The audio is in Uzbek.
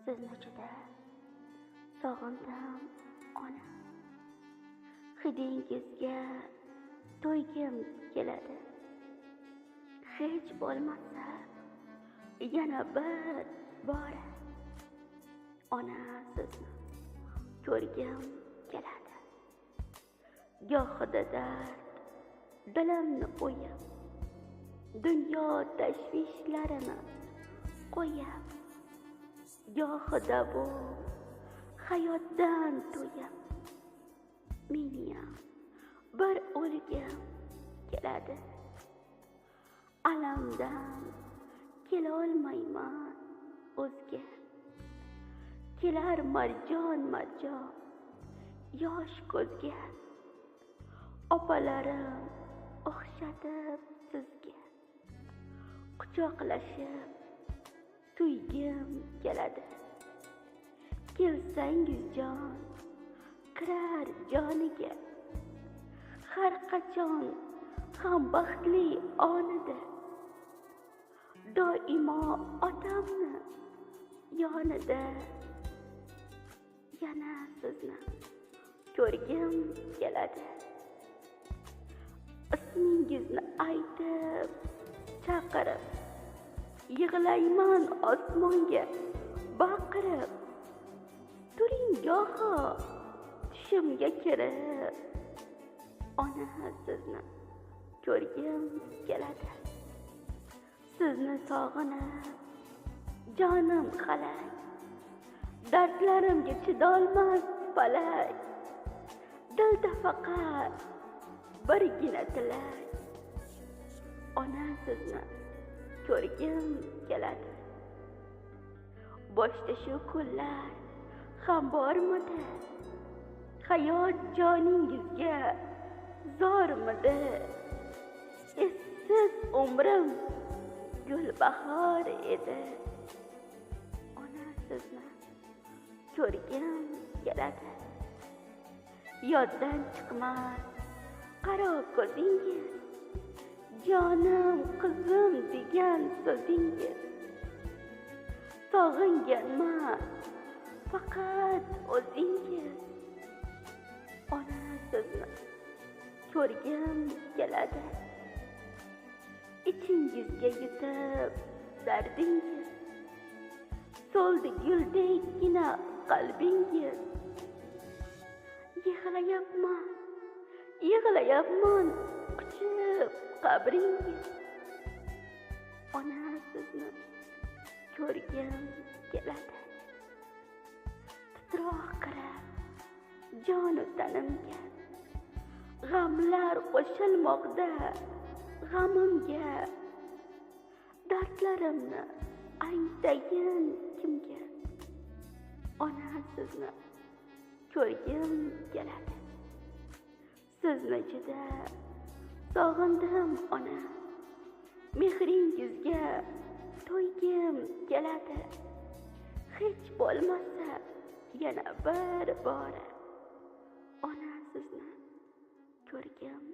Sizni juda sog'indim, ona. Hidingizga to'ygim keladi. Hech bo'lmasa, yana bir bora ona sizni ko'rgim keladi. Gohida dard dilimni o'yib, dunyo tashvishlarini qo'yib, gohida bu hayotdan to'yib, meniyam bir o'lgim keladi. Alamdan kelolmayman o'zga, kelar marjon yosh ko'zga. Opalarim o'xshatib sizga, quchoqlashib tuygim keladi. Kelsangiz jon kirar joniga, har qachon ham baxtli onida, doimo otamni yonida. Yana sizni ko'rgim keladi. Ismingizni aytib chaqirib, yig'layman osmonga baqirib. Turing goho tushimga kirib, ona sizni ko'rgim keladi. Sizni sog'inib jonim qalay, dardlarimga chidolmas falak. Dilda faqat birgina tilak, ona sizni ko'rgim keladi. Boshda shu kunlar ham bormidi? Hayot joningizga zormidi? Essiz umrim gulbahor edi. Ona sizni ko'rgim keladi. Yoddan chiqmas qaro ko'zingiz, jonim qizim degan so'zingiz. Sog'inganman faqat o'zingiz. Ona sizni ko'rgim keladi. Ichingizga yutib dardingiz, so'ldi guldekkina qalbingiz. Yig'layapman quchib qabringiz. Ona sizni ko'rgim keladi. Titroq qilib jonu tanimga, g'amlar qo'shilmoqda g'amimga. Dardlarimni aytayin kimga? Ona sizni ko'rgim keladi. Sizni juda sog'indim, ona. Mehringizga to'ygim keladi. Hech bo'lmasa, yana bir bora ona sizni ko'rgim